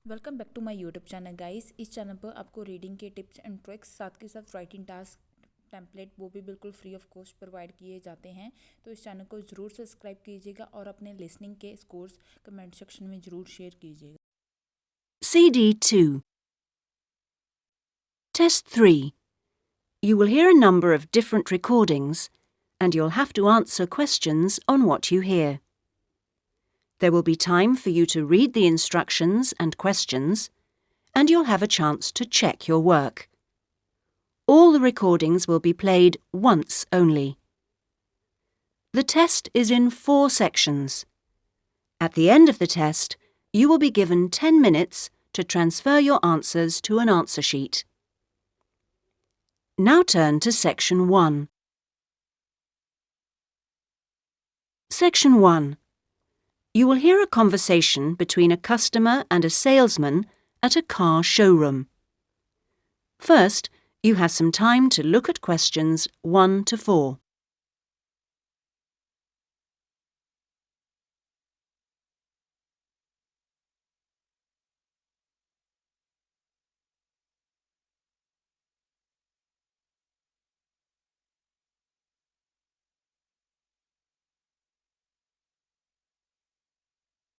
Welcome back to my YouTube channel guys. इस channel पर आपको रीडिंग के टिप्स एंड ट्रिक्स साथ के साथ राइटिंग टास्क टेम्पलेट वो भी बिल्कुल फ्री ऑफ कॉस्ट प्रोवाइड किए जाते हैं। तो इस चैनल को ज़रूर सब्सक्राइब कीजिएगा और अपने लिसनिंग के स्कोर्स कमेंट सेक्शन में ज़रूर शेयर कीजिएगा। CD2. Test 3. You will hear a number of different recordings and you'll have to answer questions on what you hear. There will be time for you to read the instructions and questions and you'll have a chance to check your work. All the recordings will be played once only. The test is in 4 sections. At the end of the test, you will be given 10 minutes to transfer your answers to an answer sheet. Now turn to Section 1. Section 1. You will hear a conversation between a customer and a salesman at a car showroom. First, you have some time to look at questions 1 to 4.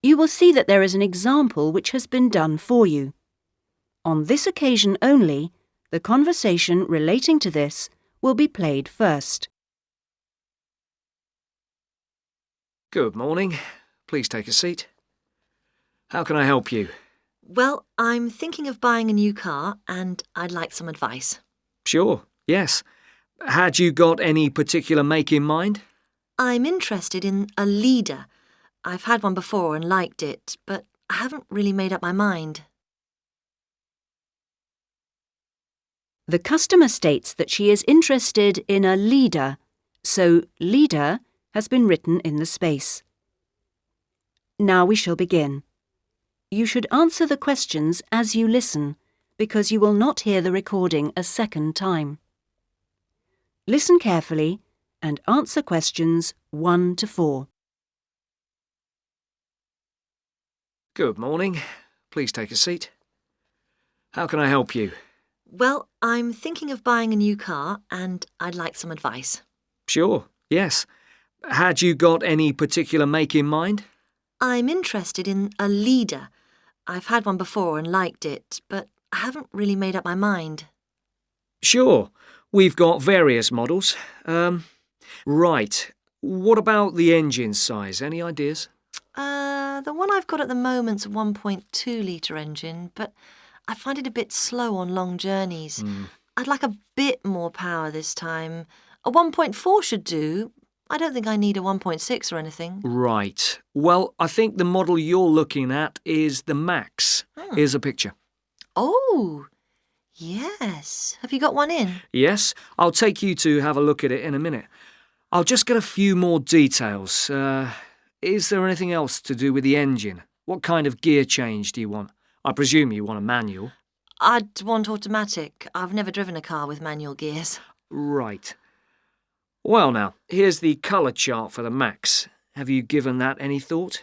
You will see that there is an example which has been done for you. On this occasion only, the conversation relating to this will be played first. Good morning. Please take a seat. How can I help you? Well, I'm thinking of buying a new car and I'd like some advice. Sure, yes. Had you got any particular make in mind? I'm interested in a leader. I've had one before and liked it, but I haven't really made up my mind. The customer states that she is interested in a leader, so leader has been written in the space. Now we shall begin. You should answer the questions as you listen, because you will not hear the recording a second time. Listen carefully and answer questions 1 to 4. Good morning. Please take a seat. How can I help you? Well, I'm thinking of buying a new car and I'd like some advice. Sure, yes. Had you got any particular make in mind? I'm interested in a leader. I've had one before and liked it, but I haven't really made up my mind. Sure. We've got various models. Right. What about the engine size? Any ideas? The one I've got at the moment's a 1.2 litre engine, but I find it a bit slow on long journeys. I'd like a bit more power this time. A 1.4 should do. I don't think I need a 1.6 or anything. Right. Well, I think the model you're looking at is the Max. Here's a picture. Oh, yes. Have you got one in? Yes, I'll take you to have a look at it in a minute. I'll just get a few more details. Is there anything else to do with the engine? What kind of gear change do you want? I presume you want a manual. I'd want automatic. I've never driven a car with manual gears. Right. Well now, here's the colour chart for the Max. Have you given that any thought?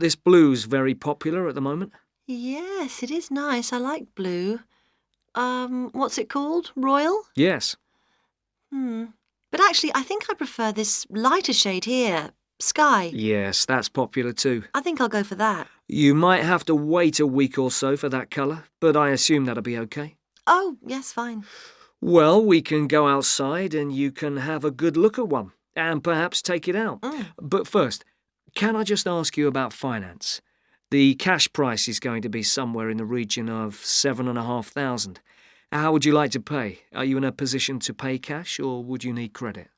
This blue's very popular at the moment. Yes, it is nice. I like blue. What's it called? Royal? Yes. But actually, I think I prefer this lighter shade here. Sky. Yes, that's popular too. I think I'll go for that. You might have to wait a week or so for that colour, but I assume that'll be okay. Oh, yes, fine. Well, we can go outside and you can have a good look at one and perhaps take it out. But first, can I just ask you about finance? The cash price is going to be somewhere in the region of $7,500. How would you like to pay? Are you in a position to pay cash or would you need credit?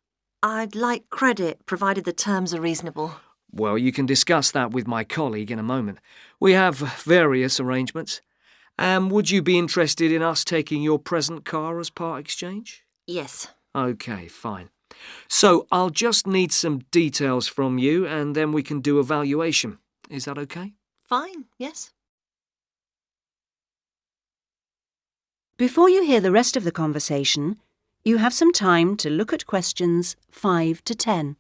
I'd like credit, provided the terms are reasonable. Well, you can discuss that with my colleague in a moment. We have various arrangements. Would you be interested in us taking your present car as part exchange? Yes. OK, fine. So I'll just need some details from you and then we can do a valuation. Is that OK? Fine, yes. Before you hear the rest of the conversation, you have some time to look at questions 5 to 10.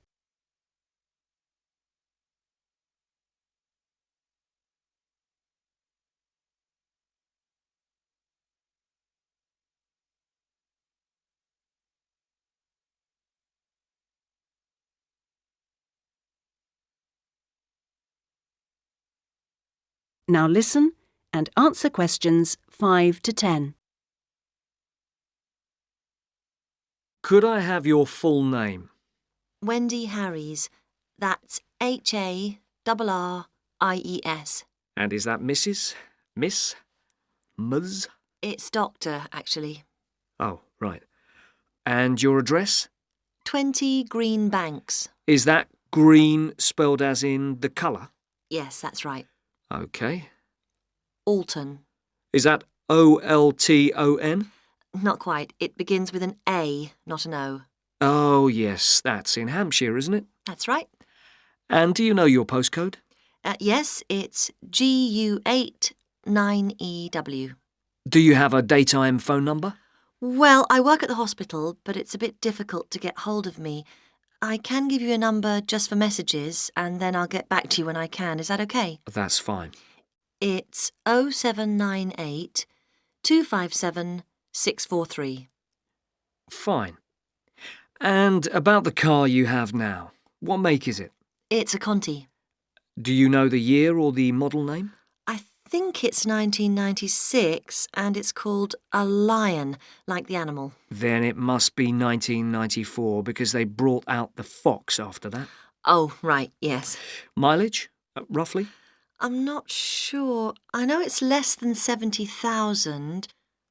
Now listen and answer questions 5 to 10. Could I have your full name? Wendy Harries. That's Harries. And is that Mrs., Miss, Ms? It's Doctor, actually. Oh, right. And your address? 20 Green Banks. Is that green spelled as in the colour? Yes, that's right. OK. Alton. Is that Olton? Not quite. It begins with an A, not an O. Oh, yes, that's in Hampshire, isn't it? That's right. And do you know your postcode? Yes, it's GU8 9EW. Do you have a daytime phone number? Well, I work at the hospital, but it's a bit difficult to get hold of me. I can give you a number just for messages, and then I'll get back to you when I can. Is that okay? That's fine. It's 0798 257 643. Fine. And about the car you have now, what make is it? It's a Conti. Do you know the year or the model name? I think it's 1996, and it's called a lion, like the animal. Then it must be 1994 because they brought out the Fox after that. Oh, right, yes. Mileage, roughly? I'm not sure. I know it's less than 70,000.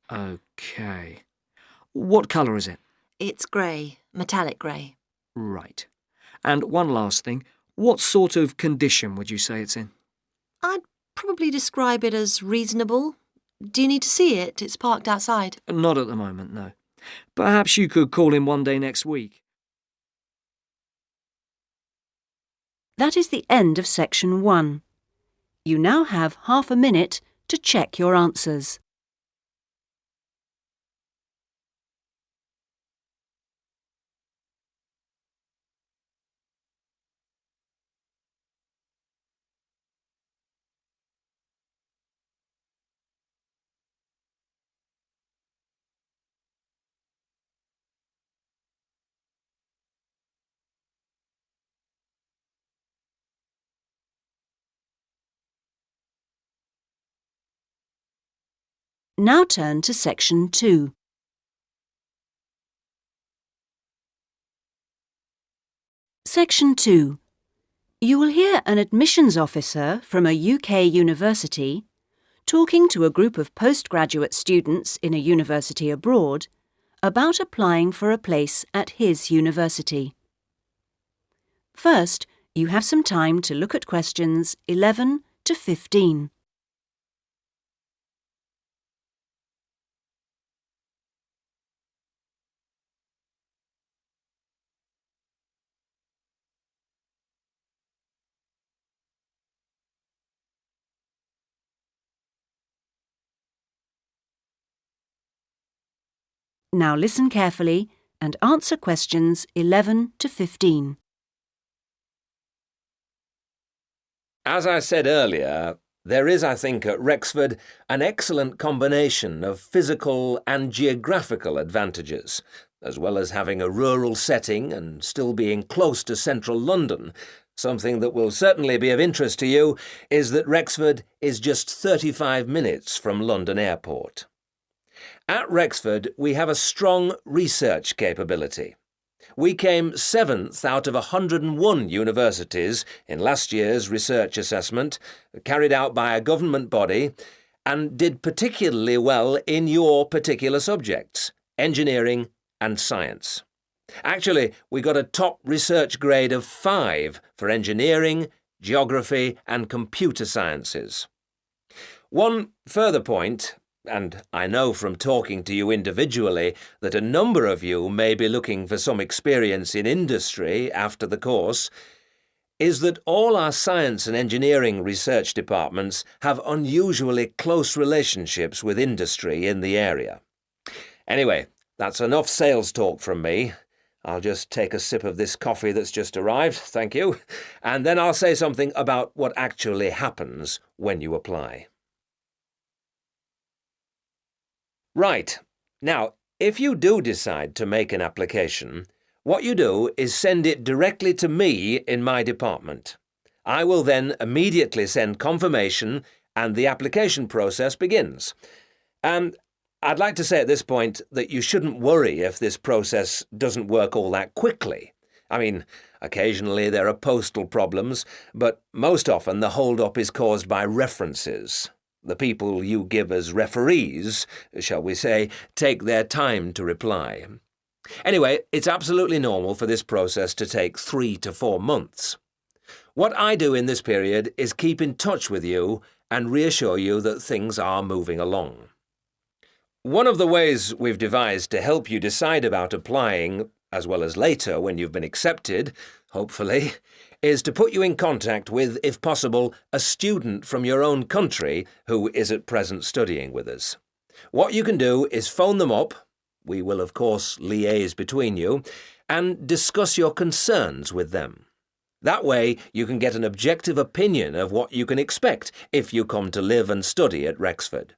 OK. What colour is it? It's grey, metallic grey. Right. And one last thing. What sort of condition would you say it's in? I'd probably describe it as reasonable. Do you need to see it? It's parked outside. Not at the moment, no. Perhaps you could call in one day next week. That is the end of section 1. You now have half a minute to check your answers. Now turn to section 2. Section 2. You will hear an admissions officer from a UK university talking to a group of postgraduate students in a university abroad about applying for a place at his university. First, you have some time to look at questions 11 to 15. Now listen carefully and answer questions 11 to 15. As I said earlier, there is, I think, at Rexford an excellent combination of physical and geographical advantages, as well as having a rural setting and still being close to central London. Something that will certainly be of interest to you is that Rexford is just 35 minutes from London Airport. At Rexford, we have a strong research capability. We came 7th out of 101 universities in last year's research assessment, carried out by a government body, and did particularly well in your particular subjects, engineering and science. Actually, we got a top research grade of 5 for engineering, geography and computer sciences. One further point, and I know from talking to you individually that a number of you may be looking for some experience in industry after the course, is that all our science and engineering research departments have unusually close relationships with industry in the area. Anyway, that's enough sales talk from me. I'll just take a sip of this coffee that's just arrived, thank you, and then I'll say something about what actually happens when you apply. Right. Now, if you do decide to make an application, what you do is send it directly to me in my department. I will then immediately send confirmation and the application process begins. And I'd like to say at this point that you shouldn't worry if this process doesn't work all that quickly. I mean, occasionally there are postal problems, but most often the hold-up is caused by references. The people you give as referees, shall we say, take their time to reply. Anyway, it's absolutely normal for this process to take 3 to 4 months. What I do in this period is keep in touch with you and reassure you that things are moving along. One of the ways we've devised to help you decide about applying, as well as later when you've been accepted, hopefully, is to put you in contact with, if possible, a student from your own country who is at present studying with us. What you can do is phone them up, we will of course liaise between you, and discuss your concerns with them. That way you can get an objective opinion of what you can expect if you come to live and study at Rexford.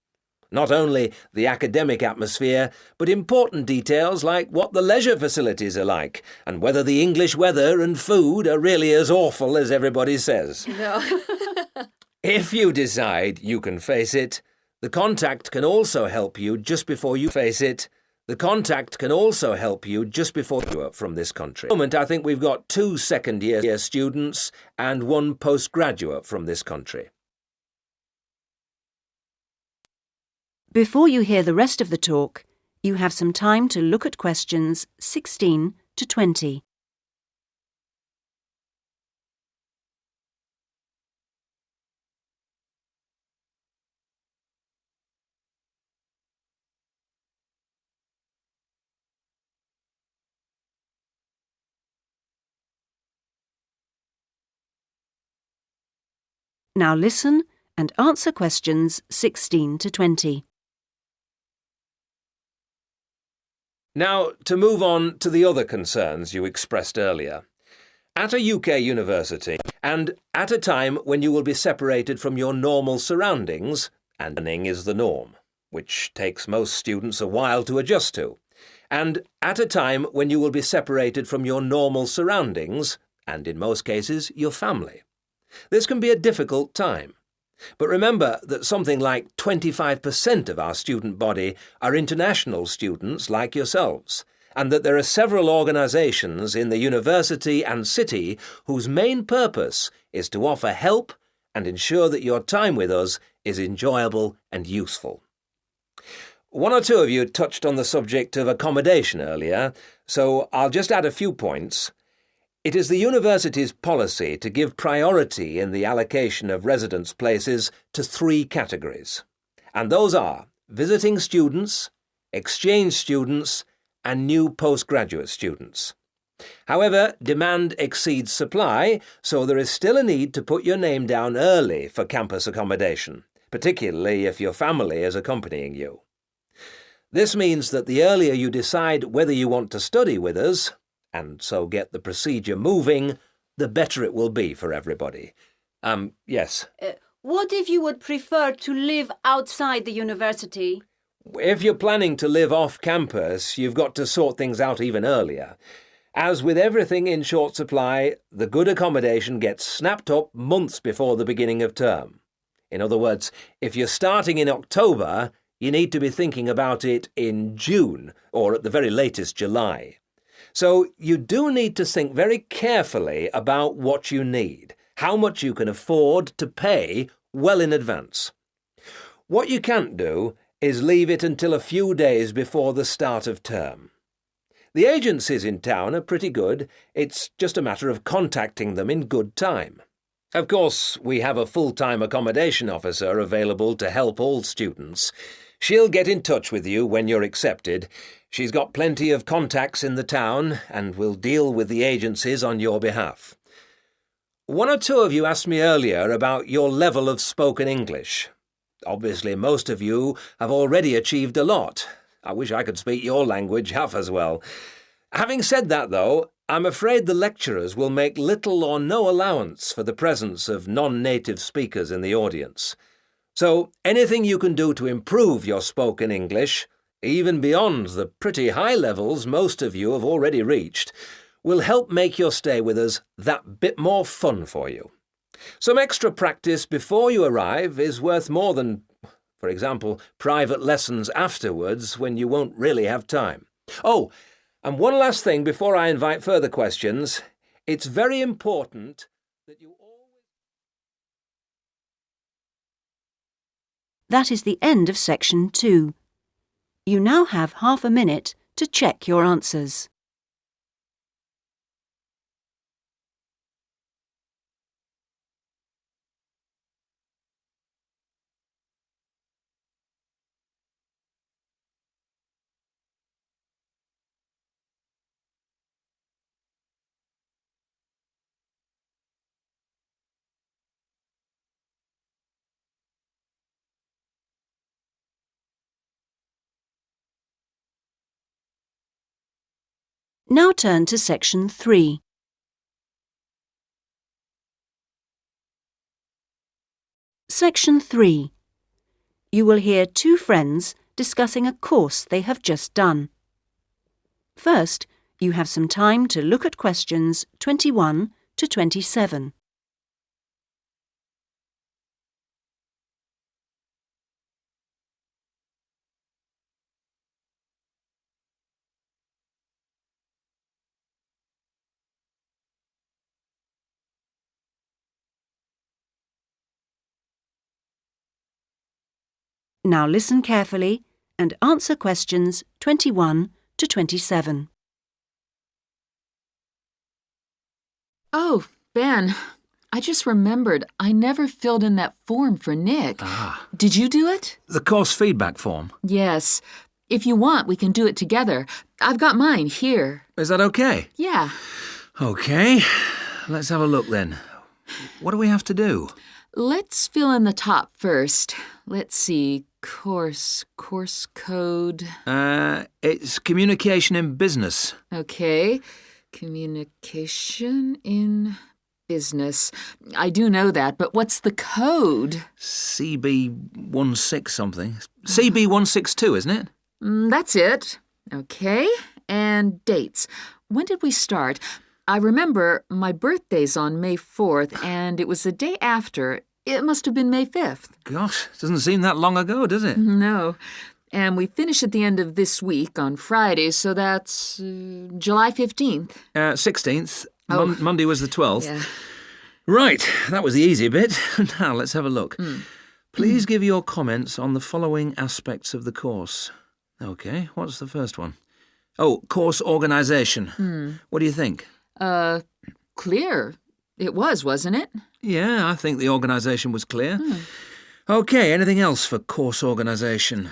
Not only the academic atmosphere, but important details like what the leisure facilities are like, and whether the English weather and food are really as awful as everybody says. No. If you decide you can face it, the contact can also help you just before you face it. The contact can also help you just before you are from this country. At the moment, I think we've got 2 second-year students and 1 postgraduate from this country. Before you hear the rest of the talk, you have some time to look at questions 16 to 20. Now listen and answer questions 16 to 20. Now, to move on to the other concerns you expressed earlier. At a UK university, and at a time when you will be separated from your normal surroundings, and learning is the norm, which takes most students a while to adjust to, and at a time when you will be separated from your normal surroundings, and in most cases your family. This can be a difficult time. But remember that something like 25% of our student body are international students like yourselves, and that there are several organisations in the university and city whose main purpose is to offer help and ensure that your time with us is enjoyable and useful. One or two of you touched on the subject of accommodation earlier, so I'll just add a few points. It is the university's policy to give priority in the allocation of residence places to 3 categories, and those are visiting students, exchange students, and new postgraduate students. However, demand exceeds supply, so there is still a need to put your name down early for campus accommodation, particularly if your family is accompanying you. This means that the earlier you decide whether you want to study with us, and so get the procedure moving, the better it will be for everybody. Yes. What if you would prefer to live outside the university? If you're planning to live off campus, you've got to sort things out even earlier. As with everything in short supply, the good accommodation gets snapped up months before the beginning of term. In other words, if you're starting in October, you need to be thinking about it in June, or at the very latest July. So you do need to think very carefully about what you need, how much you can afford to pay well in advance. What you can't do is leave it until a few days before the start of term. The agencies in town are pretty good. It's just a matter of contacting them in good time. Of course, we have a full-time accommodation officer available to help all students. She'll get in touch with you when you're accepted. She's got plenty of contacts in the town and will deal with the agencies on your behalf. One or two of you asked me earlier about your level of spoken English. Obviously, most of you have already achieved a lot. I wish I could speak your language half as well. Having said that, though, I'm afraid the lecturers will make little or no allowance for the presence of non-native speakers in the audience. So anything you can do to improve your spoken English, even beyond the pretty high levels most of you have already reached, will help make your stay with us that bit more fun for you. Some extra practice before you arrive is worth more than, for example, private lessons afterwards when you won't really have time. Oh, and one last thing before I invite further questions. It's very important that you always... That is the end of section 2. You now have half a minute to check your answers. Now turn to section 3. Section 3. You will hear two friends discussing a course they have just done. First, you have some time to look at questions 21 to 27. Now listen carefully and answer questions 21 to 27. Oh, Ben, I just remembered I never filled in that form for Nick. Ah. Did you do it? The course feedback form. Yes. If you want, we can do it together. I've got mine here. Is that okay? Yeah. Okay. Let's have a look then. What do we have to do? Let's fill in the top first. Let's see. Course code. It's communication in business. Okay. Communication in business. I do know that, but what's the code? CB16 something. CB162, isn't it? That's it. Okay. And dates. When did we start? I remember my birthday's on May 4th, and it was the day after. It must have been May 5th. Gosh, doesn't seem that long ago, does it? No. And we finish at the end of this week on Friday, so that's July 15th. 16th. Oh. Monday was the 12th. Yeah. Right, that was the easy bit. Now let's have a look. Please give your comments on the following aspects of the course. Okay, what's the first one? Oh, course organisation. What do you think? Clear. It was, wasn't it? Yeah, I think the organisation was clear. Okay, anything else for course organisation?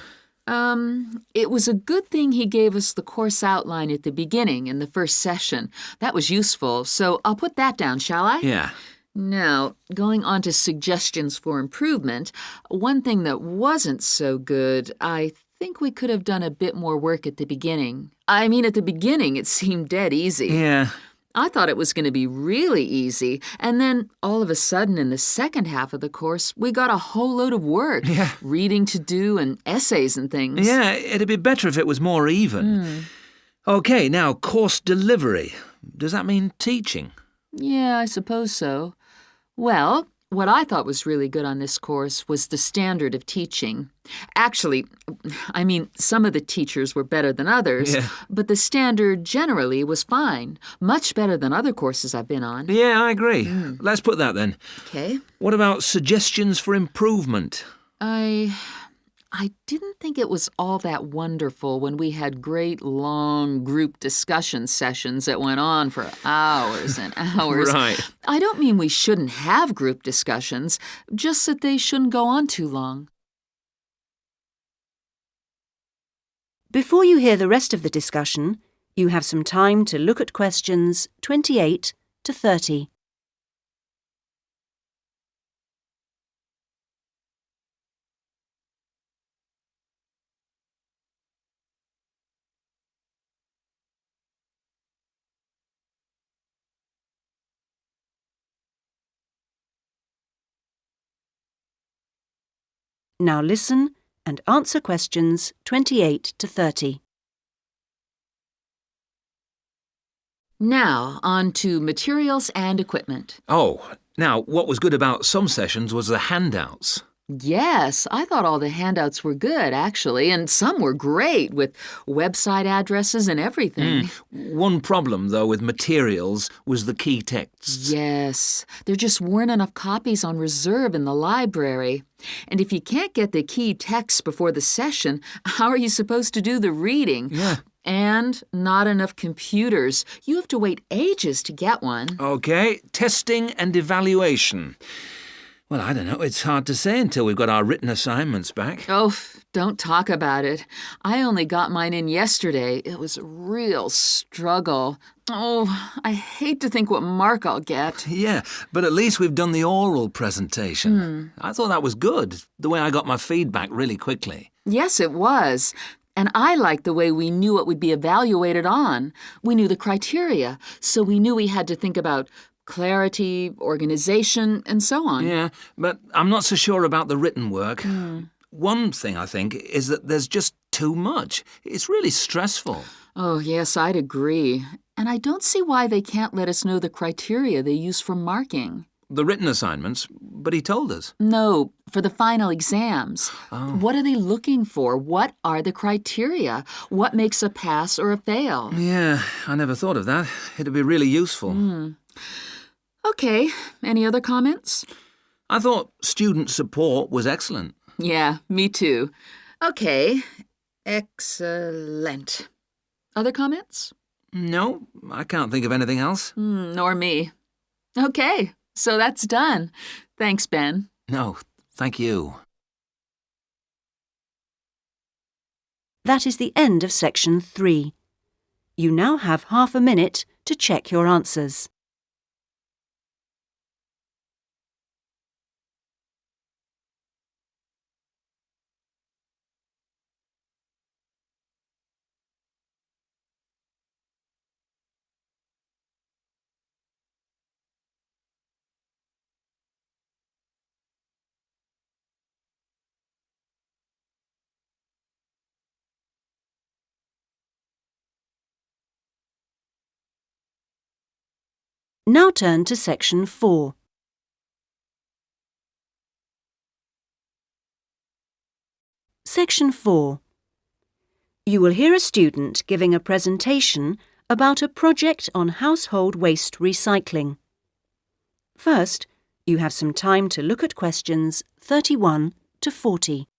It was a good thing he gave us the course outline at the beginning in the first session. That was useful, so I'll put that down, shall I? Yeah. Now, going on to suggestions for improvement, one thing that wasn't so good, I think we could have done a bit more work at the beginning. I mean, at the beginning, it seemed dead easy. Yeah. I thought it was going to be really easy, and then all of a sudden in the second half of the course, we got a whole load of work. Yeah. Reading to do and essays and things. Yeah, it'd be better if it was more even. Okay, now, course delivery. Does that mean teaching? Yeah, I suppose so. Well, what I thought was really good on this course was the standard of teaching. Actually, I mean, some of the teachers were better than others, Yeah. but the standard generally was fine. Much better than other courses I've been on. Yeah, I agree. Let's put that then. Okay. What about suggestions for improvement? I didn't think it was all that wonderful when we had great, long group discussion sessions that went on for hours and hours. Right. I don't mean we shouldn't have group discussions, just that they shouldn't go on too long. Before you hear the rest of the discussion, you have some time to look at questions 28 to 30. Now listen and answer questions 28 to 30. Now, on to materials and equipment. Oh, Now, what was good about some sessions was the handouts. Yes, I thought all the handouts were good, actually, and some were great, with website addresses and everything. One problem, though, with materials was the key texts. Yes, there just weren't enough copies on reserve in the library. And if you can't get the key texts before the session, how are you supposed to do the reading? Yeah. And not enough computers. You have to wait ages to get one. OK, testing and evaluation. Well, I don't know. It's hard to say until we've got our written assignments back. Oh, don't talk about it. I only got mine in yesterday. It was a real struggle. Oh, I hate to think what mark I'll get. Yeah, but at least we've done the oral presentation. I thought that was good, the way I got my feedback really quickly. Yes, it was. And I liked the way we knew what would be evaluated on. We knew the criteria, so we knew we had to think about clarity, organization, and so on. Yeah, but I'm not so sure about the written work. One thing, I think, is that there's just too much. It's really stressful. Oh, yes, I'd agree. And I don't see why they can't let us know the criteria they use for marking. The written assignments, but he told us. No, for the final exams. What are they looking for? What are the criteria? What makes a pass or a fail? Yeah, I never thought of that. It'd be really useful. Okay, any other comments? I thought student support was excellent. Yeah, me too. Okay, excellent. Other comments? No, I can't think of anything else. Nor me. Okay, so that's done. Thanks, Ben. No, thank you. That is the end of section 3. You now have half a minute to check your answers. Now turn to section 4. Section 4. You will hear a student giving a presentation about a project on household waste recycling. First, you have some time to look at questions 31 to 40.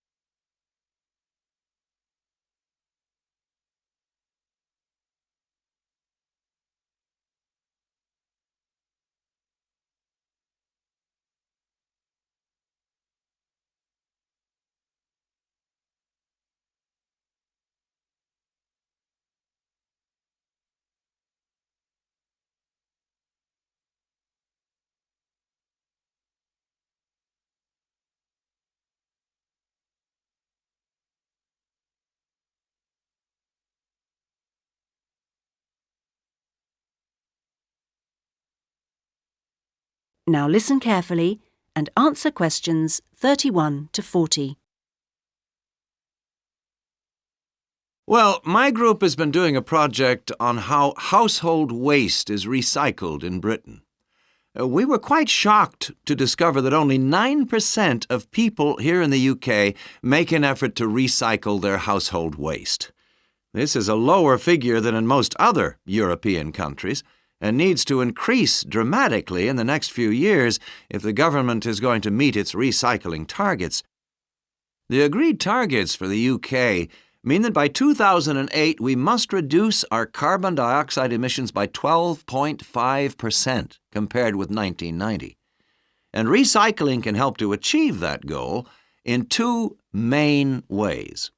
Now listen carefully and answer questions 31 to 40. Well, my group has been doing a project on how household waste is recycled in Britain. We were quite shocked to discover that only 9% of people here in the UK make an effort to recycle their household waste. This is a lower figure than in most other European countries, and needs to increase dramatically in the next few years if the government is going to meet its recycling targets. The agreed targets for the UK mean that by 2008 we must reduce our carbon dioxide emissions by 12.5% compared with 1990. And recycling can help to achieve that goal in two main ways.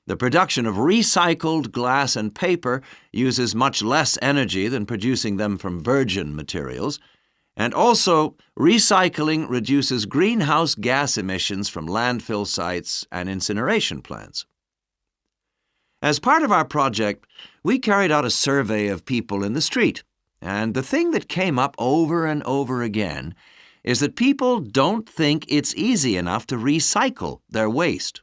The production of recycled glass and paper uses much less energy than producing them from virgin materials, and also recycling reduces greenhouse gas emissions from landfill sites and incineration plants. As part of our project, we carried out a survey of people in the street, and the thing that came up over and over again is that people don't think it's easy enough to recycle their waste.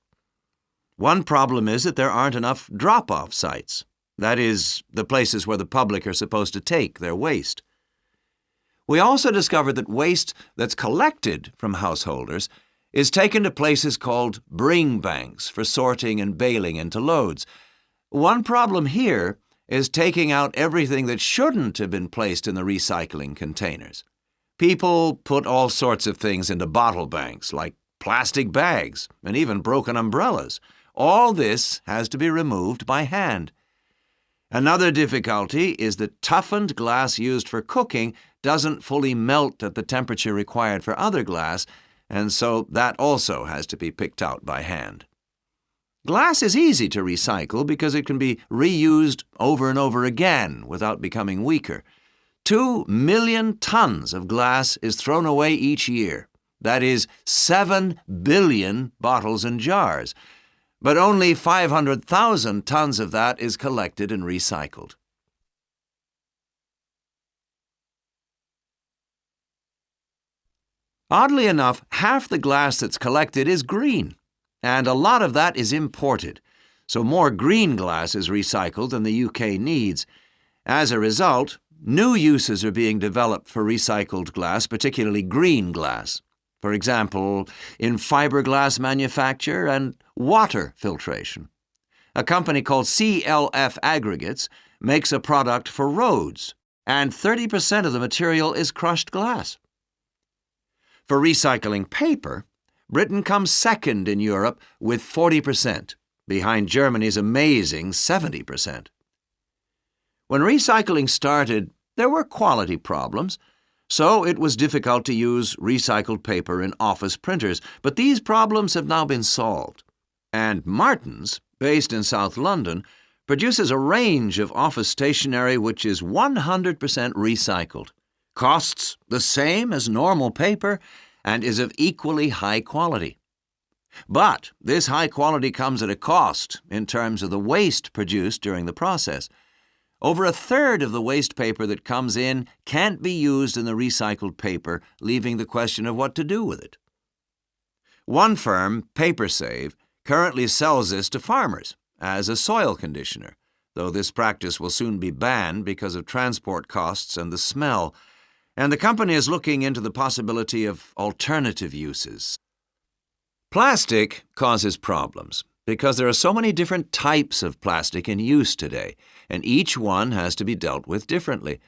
One problem is that there aren't enough drop-off sites. That is, the places where the public are supposed to take their waste. We also discovered that waste that's collected from householders is taken to places called bring banks for sorting and baling into loads. One problem here is taking out everything that shouldn't have been placed in the recycling containers. People put all sorts of things into bottle banks, like plastic bags and even broken umbrellas. All this has to be removed by hand. Another difficulty is that toughened glass used for cooking doesn't fully melt at the temperature required for other glass, and so that also has to be picked out by hand. Glass is easy to recycle because it can be reused over and over again without becoming weaker. 2 million tons of glass is thrown away each year. That is 7 billion bottles and jars. But only 500,000 tons of that is collected and recycled. Oddly enough, half the glass that's collected is green, and a lot of that is imported, so more green glass is recycled than the UK needs. As a result, new uses are being developed for recycled glass, particularly green glass. For example, in fiberglass manufacture and water filtration. A company called CLF Aggregates makes a product for roads, and 30% of the material is crushed glass. For recycling paper, Britain comes second in Europe with 40%, behind Germany's amazing 70%. When recycling started, there were quality problems, so it was difficult to use recycled paper in office printers, but these problems have now been solved. And Martins, based in South London, produces a range of office stationery which is 100% recycled, costs the same as normal paper, and is of equally high quality. But this high quality comes at a cost in terms of the waste produced during the process. Over a third of the waste paper that comes in can't be used in the recycled paper, leaving the question of what to do with it. One firm, PaperSave, currently sells this to farmers as a soil conditioner, though this practice will soon be banned because of transport costs and the smell, and the company is looking into the possibility of alternative uses. Plastic causes problems because there are so many different types of plastic in use today, and each one has to be dealt with differently.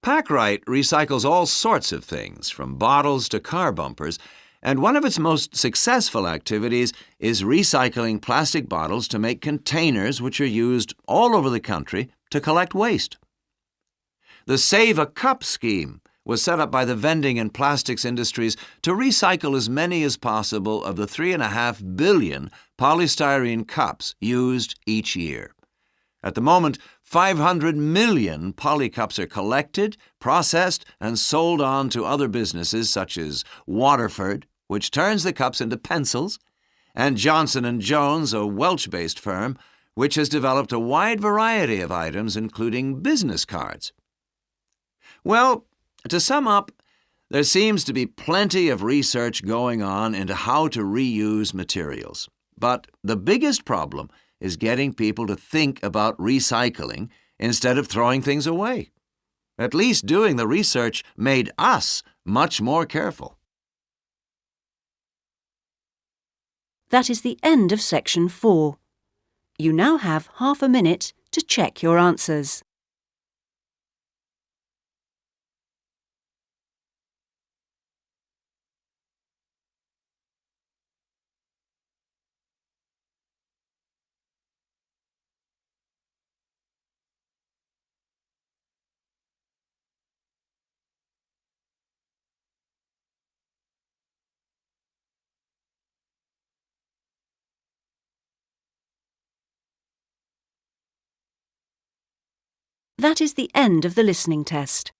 Packrite recycles all sorts of things, from bottles to car bumpers, and one of its most successful activities is recycling plastic bottles to make containers which are used all over the country to collect waste. The Save a Cup scheme was set up by the vending and plastics industries to recycle as many as possible of the 3.5 billion polystyrene cups used each year. At the moment, 500 million polycups are collected, processed, and sold on to other businesses such as Waterford, which turns the cups into pencils, and Johnson & Jones, a Welsh-based firm, which has developed a wide variety of items, including business cards. Well, to sum up, there seems to be plenty of research going on into how to reuse materials. But the biggest problem is getting people to think about recycling instead of throwing things away. At least doing the research made us much more careful. That is the end of section 4. You now have half a minute to check your answers. That is the end of the listening test.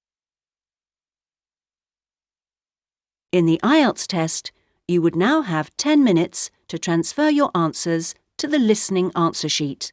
In the Ielts test, you would now have 10 minutes to transfer your answers to the listening answer sheet.